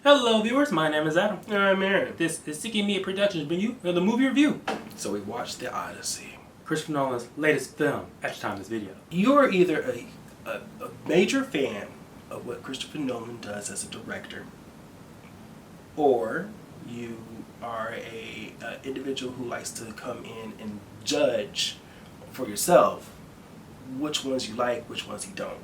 Hello viewers, my name is Adam. And I'm Aaron. This is Seeking Media Productions bringing you the movie review. So we watched the Odyssey. Christopher Nolan's latest film at the time of this video. You're either a major fan of what Christopher Nolan does as a director, or you are a individual who likes to come in and judge for yourself which ones you like, which ones you don't.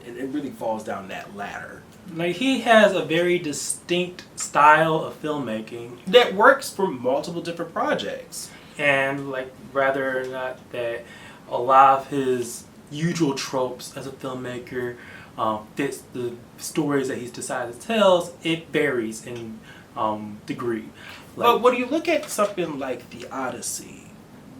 And it really falls down that ladder. Like, he has a very distinct style of filmmaking that works for multiple different projects. And like, rather not that a lot of his usual tropes as a filmmaker fits the stories that he's decided to tell, it varies in degree. But when you look at something like the Odyssey,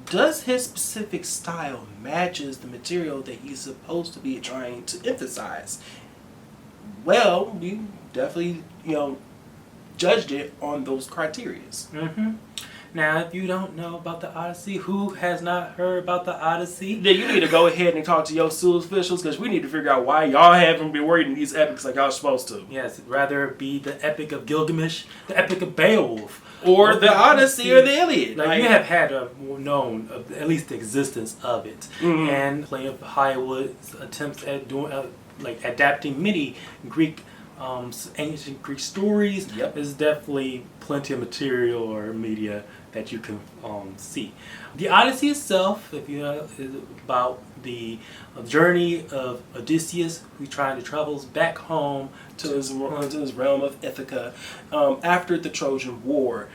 does his specific style matches the material that he's supposed to be trying to emphasize? Well, we definitely, judged it on those criterias. Mm-hmm. Now, if you don't know about the Odyssey, who has not heard about the Odyssey? Then you need to go ahead and talk to your school officials, because we need to figure out why y'all haven't been reading these epics like y'all supposed to. Yes, rather it be the Epic of Gilgamesh, the Epic of Beowulf, or the Odyssey or the Iliad. Like, you have had known of at least the existence of it. Mm-hmm. And plenty of Hollywood's attempts at doing adapting many Greek ancient Greek stories. Yep. There's definitely plenty of material or media that you can see. The Odyssey itself, if you know, is about the journey of Odysseus, who trying to travel back home to his realm of Ithaca after the Trojan War,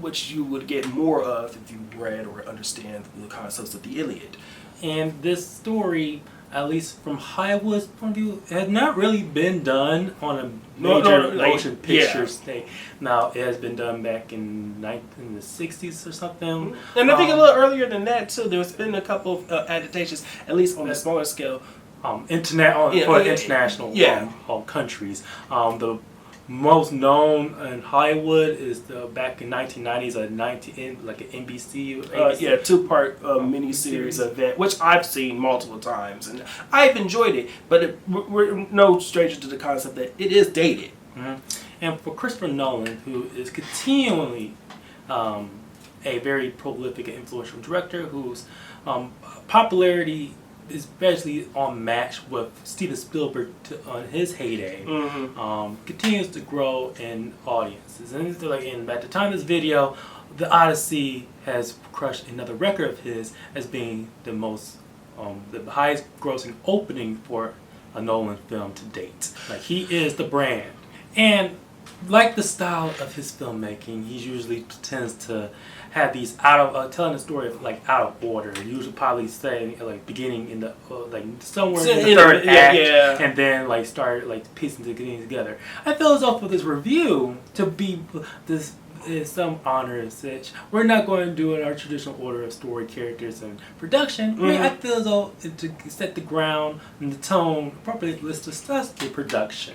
which you would get more of if you read or understand the concepts of the Iliad. And this story, at least from Hollywood's point of view, has not really been done on a major motion picture stage. Now, it has been done back in the 60s or something. And I think a little earlier than that, too. There's been a couple of adaptations, at least on a smaller scale. For international countries. The most known in Hollywood is back in 1990s, like an NBC. Two-part miniseries event, which I've seen multiple times, and I've enjoyed it. But we're no stranger to the concept that it is dated. Mm-hmm. And for Christopher Nolan, who is continually a very prolific and influential director, whose popularity is basically on match with Steven Spielberg on his heyday, continues to grow in audiences. And at the time of this video, the Odyssey has crushed another record of his as being the highest grossing opening for a Nolan film to date. Like, he is the brand. And like the style of his filmmaking, he usually tends to have these telling the story of out of order. Usually, probably saying beginning in the somewhere in the third act, and then start piecing things together. I feel as though for this review to be this is some honor and such, we're not going to do it in our traditional order of story, characters, and production. Mm-hmm. I feel as though to set the ground and the tone appropriately, let's discuss the production.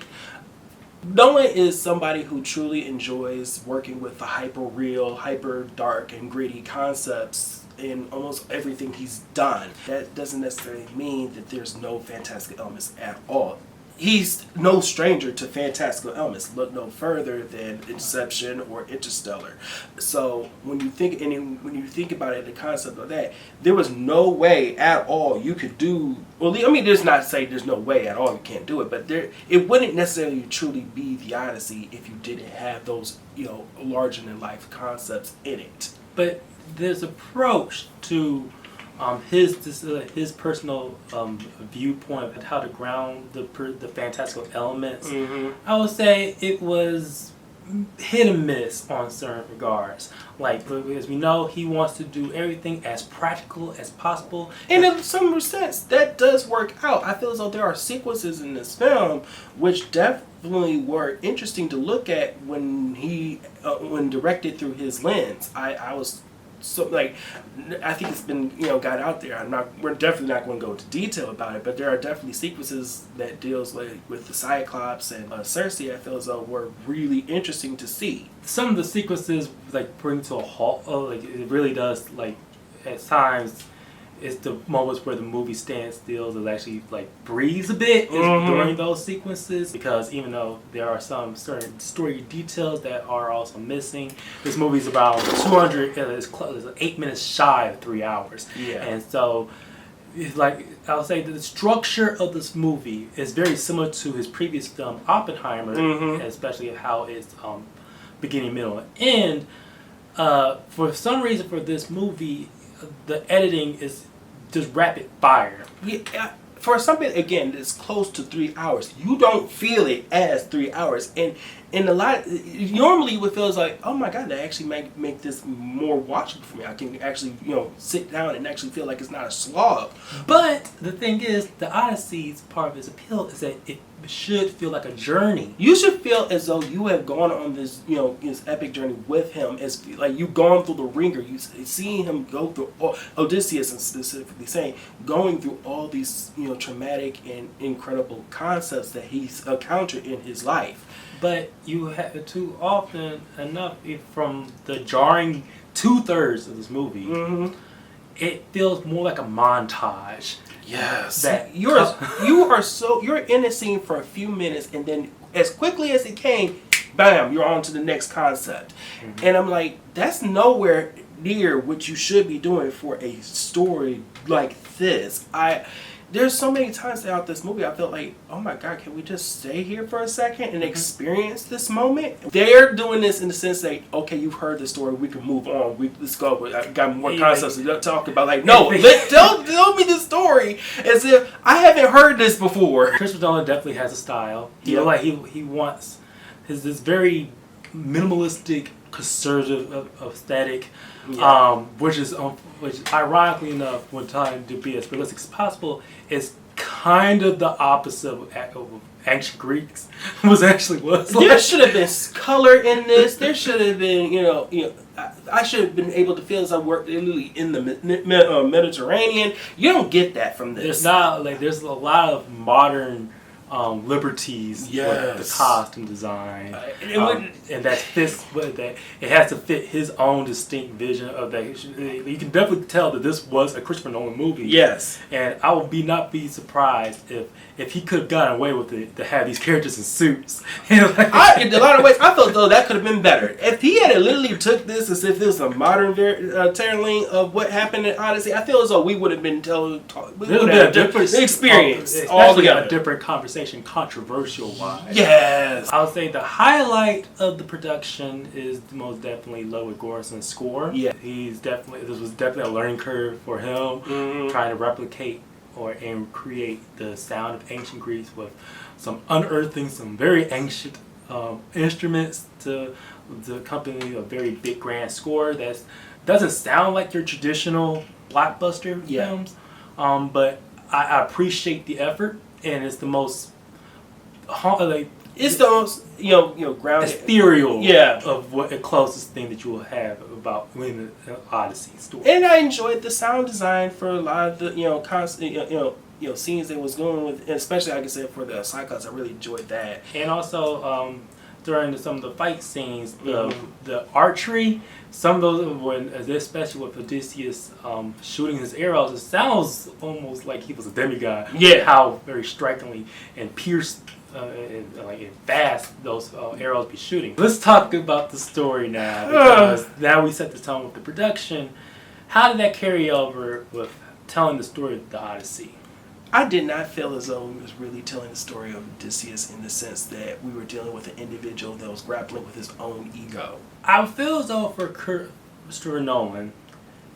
Nolan is somebody who truly enjoys working with the hyper-real, hyper-dark, and gritty concepts in almost everything he's done. That doesn't necessarily mean that there's no fantastical elements at all. He's no stranger to fantastical elements. Look no further than Inception or Interstellar. So when you think about it, the concept of that, there was no way at all you could do. Well, I mean, there's not to say there's no way at all you can't do it, but it wouldn't necessarily truly be the Odyssey if you didn't have those larger than life concepts in it. But there's approach to his personal viewpoint of how to ground the fantastical elements. Mm-hmm. I would say it was hit and miss on certain regards. As we know, he wants to do everything as practical as possible. And in some sense, that does work out. I feel as though there are sequences in this film which definitely were interesting to look at when directed through his lens. I was I think it's been got out there. We're definitely not going to go into detail about it, but there are definitely sequences that deals with the Cyclops and Cersei. I feel as though were really interesting to see. Some of the sequences bring to a halt. It really does at times it's the moments where the movie stands still and actually like breathes a bit during those sequences, because even though there are some certain story details that are also missing, this movie's about 200. It's 8 minutes shy of 3 hours. Yeah. And so it's like I would say that the structure of this movie is very similar to his previous film Oppenheimer, especially how it's beginning, middle, and end. For some reason, for this movie, the editing is just rapid fire. Yeah, for something again that's close to 3 hours, you don't feel it as 3 hours, and a lot normally you would feel like, oh my god, that actually make this more watchable for me. I can actually sit down and actually feel like it's not a slog. But the thing is, the Odyssey's part of its appeal is that it should feel like a journey. You should feel as though you have gone on this this epic journey with him, as like you've gone through the ringer. You seeing him go through Odysseus, and specifically saying going through all these traumatic and incredible concepts that he's encountered in his life. But you have too often enough from the jarring 2/3 of this movie, it feels more like a montage. Yes, that you're in a scene for a few minutes, and then as quickly as it came, bam, you're on to the next concept. And I'm like, that's nowhere near what you should be doing for a story like this. There's so many times throughout this movie I felt like, oh my god, can we just stay here for a second and experience this moment? They're doing this in the sense that, okay, you've heard the story, we can move on. Let's go. I got more concepts to talk about. Like, no, tell me the story as if I haven't heard this before. Christopher Nolan definitely has a style. He wants this very minimalistic, conservative aesthetic. Which ironically enough, when trying to be as realistic as possible, is kind of the opposite of ancient Greeks was. There should have been color in this. There should have been, I should have been able to feel as I worked literally in the Mediterranean. You don't get that from this. There's a lot of modern liberties with the costume design, and that fits with that. It has to fit his own distinct vision of that. You can definitely tell that this was a Christopher Nolan movie. Yes, and I would not be surprised if he could have gotten away with it to have these characters in suits. In a lot of ways, I felt though that could have been better if he had literally took this as if this was a modern telling of what happened in Odyssey. I feel as though we would have been a different experience altogether, a different conversation. Controversial wise, yes, I would say the highlight of the production is most definitely Ludwig Göransson's score. Yeah, this was definitely a learning curve for him, trying to replicate and create the sound of ancient Greece with some unearthing some very ancient instruments to accompany a very big grand score that doesn't sound like your traditional blockbuster films, but I appreciate the effort. And it's the most, grounded, ethereal, of what the closest thing that you will have about the Odyssey story. And I enjoyed the sound design for a lot of the constant scenes that was going with, especially like I said for the Cyclops. I really enjoyed that. And also during some of the fight scenes, the archery. Some of those, especially with Odysseus shooting his arrows, it sounds almost like he was a demigod. Yeah. How very strikingly and pierced and fast those arrows be shooting. Let's talk about the story now, because now we set the tone with the production. How did that carry over with telling the story of the Odyssey? I did not feel as though we was really telling the story of Odysseus in the sense that we were dealing with an individual that was grappling with his own ego. I feel as though for Christopher Nolan,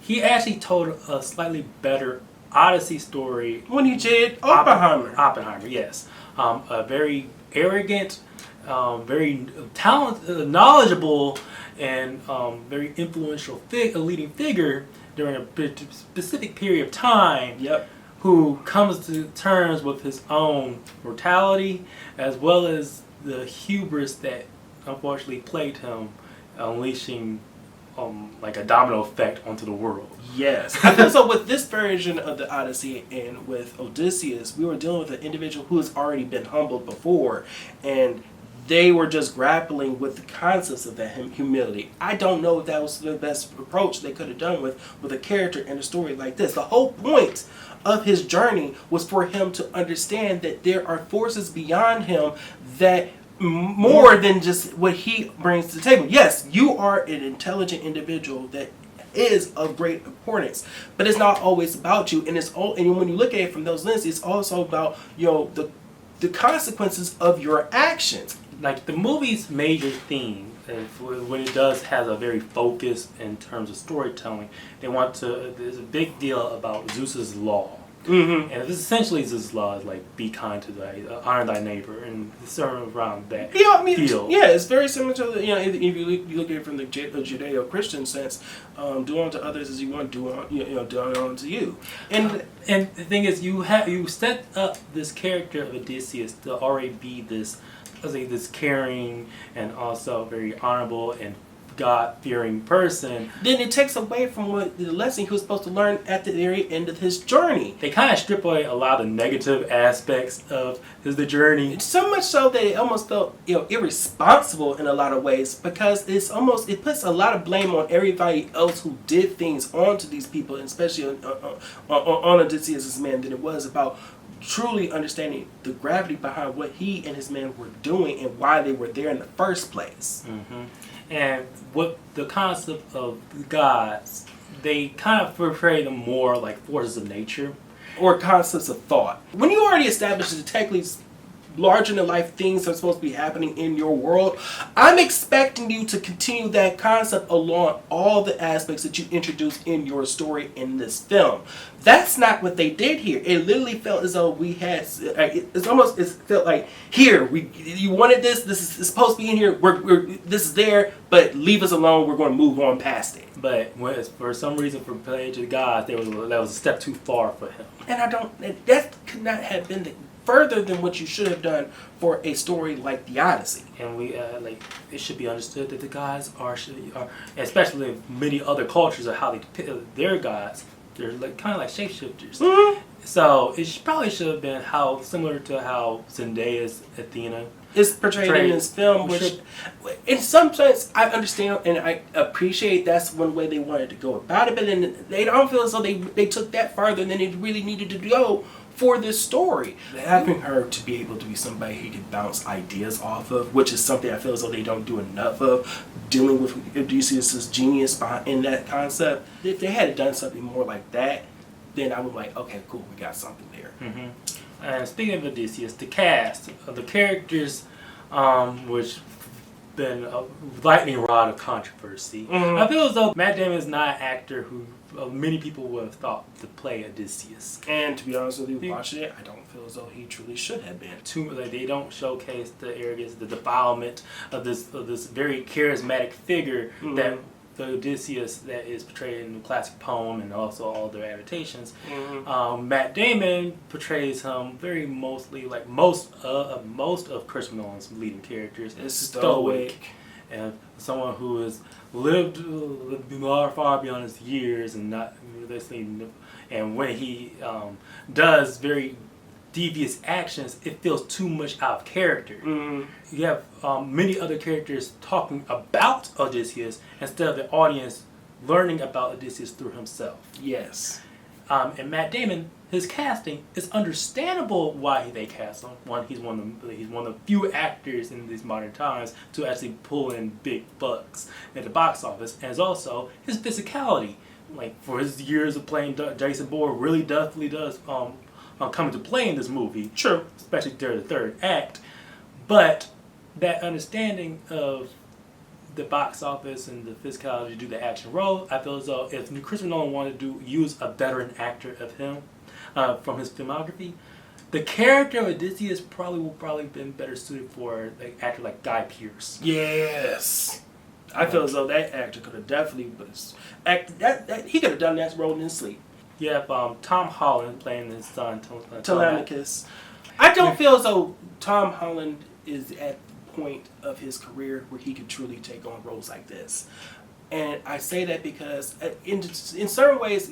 he actually told a slightly better Odyssey story when he did Oppenheimer. Yes. A very arrogant, very talented, knowledgeable, and very influential leading figure during a specific period of time. Yep. Who comes to terms with his own mortality, as well as the hubris that unfortunately plagued him, unleashing like a domino effect onto the world. Yes. I feel so with this version of the Odyssey and with Odysseus, we were dealing with an individual who has already been humbled before, and they were just grappling with the concepts of that humility. I don't know if that was the best approach they could have done with a character in a story like this. The whole point of his journey was for him to understand that there are forces beyond him that more than just what he brings to the table. Yes, you are an intelligent individual that is of great importance, but it's not always about you, and and when you look at it from those lenses, it's also about the consequences of your actions. Like the movie's major theme, when it does has a very focus in terms of storytelling, there's a big deal about Zeus's law. Mm-hmm. And this essentially Zeus's law is like be kind to honor thy neighbor, and centered around that field. Yeah, it's very similar to if you look at it from the Judeo-Christian sense, do unto others as you want do unto you. And the thing is, you set up this character of Odysseus to already be this caring and also very honorable and God-fearing person. Then it takes away from what the lesson he was supposed to learn at the very end of his journey. They kind of strip away a lot of negative aspects of the journey. So much so that it almost felt irresponsible in a lot of ways, because it puts a lot of blame on everybody else who did things onto these people, especially on Odysseus' men, than it was about truly understanding the gravity behind what he and his men were doing and why they were there in the first place. Mm-hmm. And what the concept of gods, they kind of portray them more like forces of nature. Or concepts of thought. When you already established that technically larger than life things are supposed to be happening in your world, I'm expecting you to continue that concept along all the aspects that you introduced in your story in this film. That's not what they did here. It literally felt as though we had, it felt like, here, you wanted this is supposed to be in here, this is there, but leave us alone, we're going to move on past it. But for some reason, for Page of the Gods, that was a step too far for him. And that could not have been further than what you should have done for a story like the Odyssey. And it should be understood that the gods are, especially in many other cultures, of how they depict their gods. They're kind of like shapeshifters. Mm-hmm. So it probably should have been similar to how Zendaya's Athena is portrayed in this film, which in some sense I understand and I appreciate that's one way they wanted to go about it, but then they don't feel as though they took that farther than it really needed to go for this story. Having her to be able to be somebody he could bounce ideas off of, which is something I feel as though they don't do enough of, dealing with Odysseus' genius in that concept. If they had done something more like that, then I would be like, okay, cool, we got something there. Mm-hmm. And speaking of Odysseus, the cast of the characters, which been a lightning rod of controversy. Mm-hmm. I feel as though Matt Damon is not an actor who many people would have thought to play Odysseus. And to be honest with you, watching it, I don't feel as though he truly should have been. They don't showcase the arrogance, the defilement of this very charismatic figure mm-hmm. that the Odysseus that is portrayed in the classic poem and also all their adaptations. Mm-hmm. Matt Damon portrays him very mostly like most of Christopher Nolan's leading characters. Is stoic. And someone who has lived far beyond his years and not listening. And when he does very devious actions, it feels too much out of character. Mm-hmm. You have many other characters talking about Odysseus instead of the audience learning about Odysseus through himself. Yes. And Matt Damon, his casting is understandable why they cast him. He's one of the few actors in these modern times to actually pull in big bucks at the box office, and it's also his physicality. Like for his years of playing Jason Bourne, really definitely does come into play in this movie. Sure. Especially during the third act. But that understanding of the box office and the physicality to do the action role, I feel as though if Christopher Nolan wanted to use a veteran actor of him from his filmography, the character of Odysseus would probably been better suited for an actor like Guy Pearce. Yes. I feel as though that actor could have definitely he could have done that role in his sleep. You have Tom Holland playing his son, Telemachus. I don't feel as though Tom Holland is at the point of his career where he could truly take on roles like this. And I say that because in certain ways,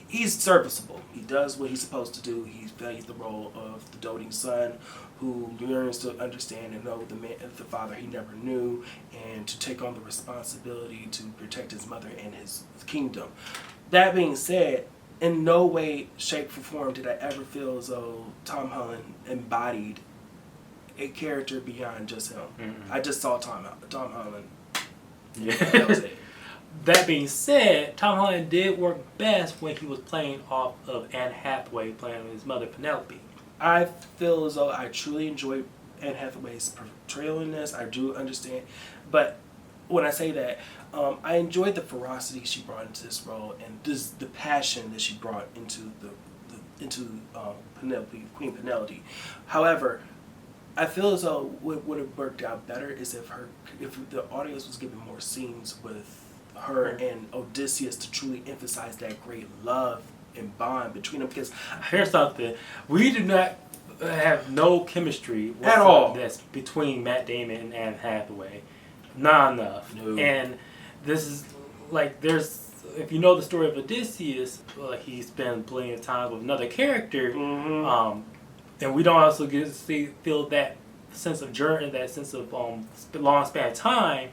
he's serviceable. He does what he's supposed to do. He plays the role of the doting son who yearns to understand and know the father he never knew, and to take on the responsibility to protect his mother and his kingdom. That being said, in no way, shape, or form did I ever feel as though Tom Holland embodied a character beyond just him. Mm-hmm. I just saw Tom Holland. Yeah. That was it. That being said, Tom Holland did work best when he was playing off of Anne Hathaway, playing his mother Penelope. I feel as though I truly enjoyed Anne Hathaway's portrayal in this. I do understand. But when I say that, I enjoyed the ferocity she brought into this role, and the passion that she brought into Penelope, Queen Penelope. However, I feel as though what would have worked out better is if the audience was given more scenes with her and Odysseus to truly emphasize that great love and bond between them. Because here's something: we do not have no chemistry at all that's between Matt Damon and Anne Hathaway. Not enough. No. And this is like, there's, if you know the story of Odysseus, he's been plenty of time with another character, and we don't also get to feel that sense of journey, that sense of long span of time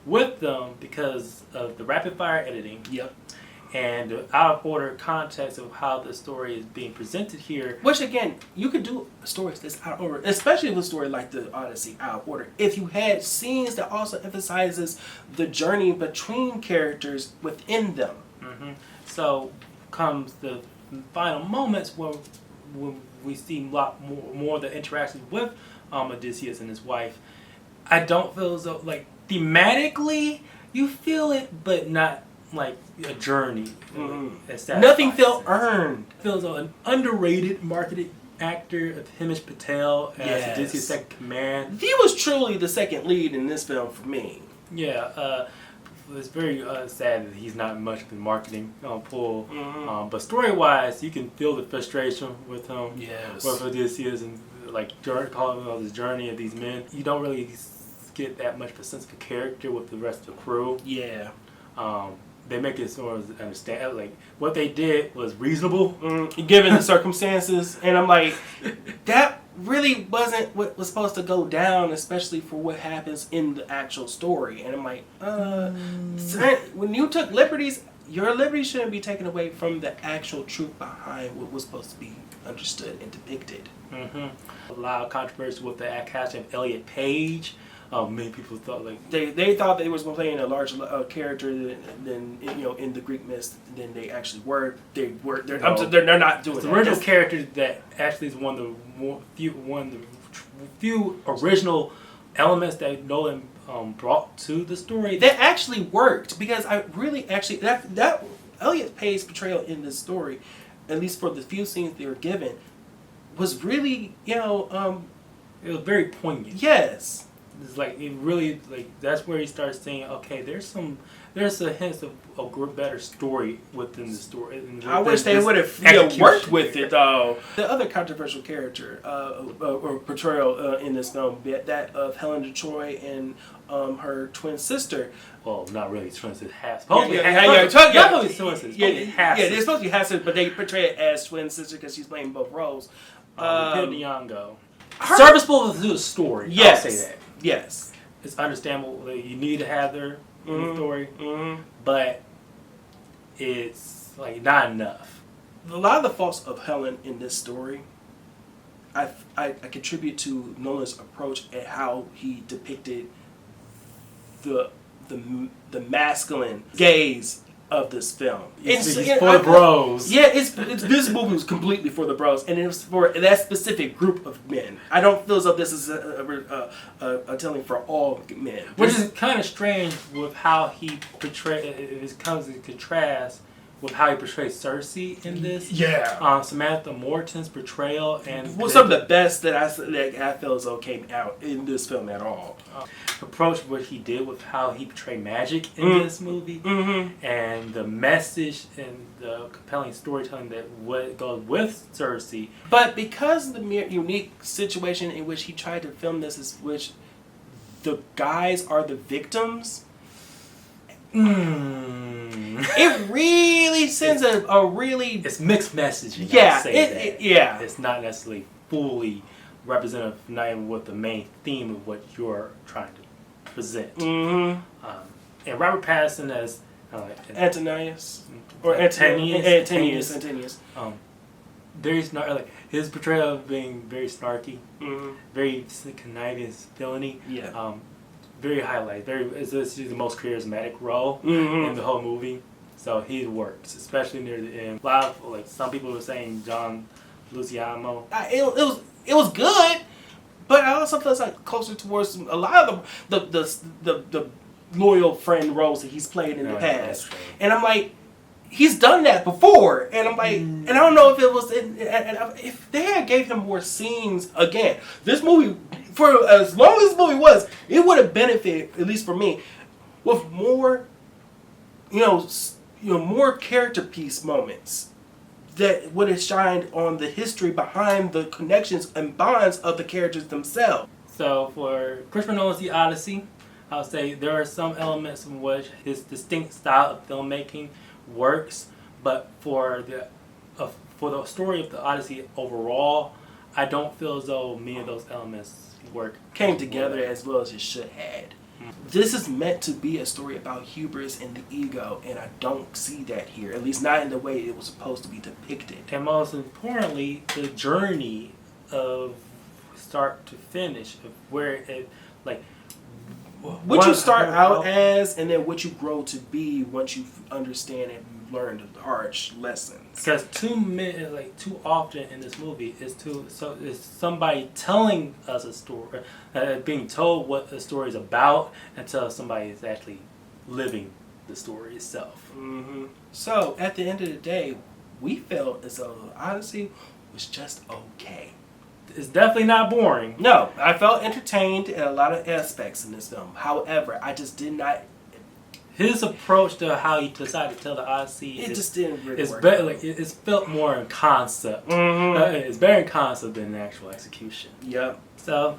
with them because of the rapid fire editing. Yep. And the out of order context of how the story is being presented here. Which again, you could do stories that's out of order, especially with a story like the Odyssey, out of order. If you had scenes that also emphasizes the journey between characters within them. Mm-hmm. So comes the final moments when we see a lot more of the interactions with Odysseus and his wife. I don't feel as though, like, thematically you feel it, but not like a journey. Nothing felt earned. Feels like an underrated marketed actor, Himesh Patel as Odysseus' second command. He was truly the second lead in this film for me. Yeah, it's very sad that he's not much of the marketing pull. But story-wise, you can feel the frustration with him. Yes. With Odysseus and calling about this journey of these men. You don't really get that much of a sense of character with the rest of the crew. Yeah. They make it sort of understand, like, what they did was reasonable given the circumstances, and I'm like, that really wasn't what was supposed to go down, especially for what happens in the actual story. And I'm like, when you took liberties, your liberties shouldn't be taken away from the actual truth behind what was supposed to be understood and depicted. A lot of controversy with the casting of Elliot Page. Many people thought they thought they was playing a larger character than in the Greek myth than they actually were. They're not doing the original character that actually is one of the few original elements that Nolan brought to the story. That actually worked, because I really actually that Elliot Page's portrayal in this story, at least for the few scenes they were given, was really it was very poignant. Yes. It's like, it really, like, that's where you start saying, okay, there's a hint of a better story within the story. I wish they would have worked with it, though. The other controversial character or portrayal in this film, that of Helen of Troy and her twin sister. Well, not really twin sisters, half. They're supposed to be half sisters, but they portray it as twin sister because she's playing both roles. Lupita Nyong'o. Serviceable to the story. Yes. I'll say that. Yes. It's understandable that you need to have her in the story, but it's like not enough. A lot of the faults of Helen in this story, I contribute to Nolan's approach at how he depicted the masculine gaze of this film. It's for the bros. Yeah, this movie was completely for the bros, and it was for that specific group of men. I don't feel as though this is a telling for all men. Which is kind of strange with how he portrays. It comes in contrast with how he portrays Cersei in this. Yeah. Samantha Morton's portrayal and some of the best that I feel as though came out in this film at all. Approach what he did with how he portrayed magic in this movie, and the message and the compelling storytelling that what goes with Cersei. But because of the unique situation in which he tried to film this, is which the guys are the victims. it really sends a really... It's mixed messaging. Yeah, yeah. It's not necessarily fully representative, not even with the main theme of what you're trying to present. Mm-hmm. And Robert Pattinson as Antonius. Very like his portrayal of being very snarky, mm-hmm. very conniving villainy. Yeah. Very highlight. This is the most charismatic role mm-hmm. in the whole movie. So he works, especially near the end. A lot of some people were saying Jon Bernthal. It was good, but I also feel like closer towards a lot of the loyal friend roles that he's played in the past. And I'm like, he's done that before, and I'm like, and I don't know if it was, if they had gave him more scenes again. This movie, for as long as this movie was, it would have benefited, at least for me, with more, more character piece moments that would have shined on the history behind the connections and bonds of the characters themselves. So for Christopher Nolan's The Odyssey, I'll say there are some elements in which his distinct style of filmmaking works, but for the story of the Odyssey overall, I don't feel as though many of those elements came together as well as it should had. This is meant to be a story about hubris and the ego, and I don't see that here, at least not in the way it was supposed to be depicted. And most importantly, the journey of start to finish, of where it, like... What you start out as, and then what you grow to be once you understand and learn the harsh lessons. Because too often in this movie is somebody telling us a story, being told what the story is about, until somebody is actually living the story itself. Mm-hmm. So at the end of the day, we felt as though Odyssey was just okay. It's definitely not boring. No, I felt entertained in a lot of aspects in this film. However, I just did not... His approach to how he decided to tell the Odyssey... just didn't really work. It's felt more in concept. Mm-hmm. It's better in concept than in actual execution. Yep. So,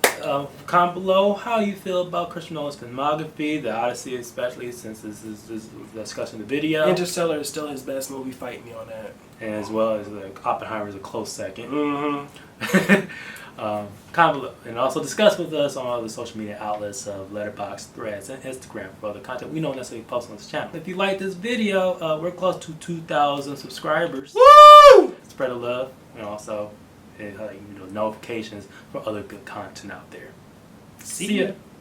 comment below how you feel about Christopher Nolan's filmography, the Odyssey especially, since this is discussing the video. Interstellar is still his best movie, fight me on that. And as well as Oppenheimer is a close second. Mm-hmm. Comment below. And also discuss with us on all the social media outlets of Letterboxd, Threads, and Instagram for other content we don't necessarily post on this channel. If you like this video, we're close to 2,000 subscribers. Woo! Spread the love, and also notifications for other good content out there. See ya.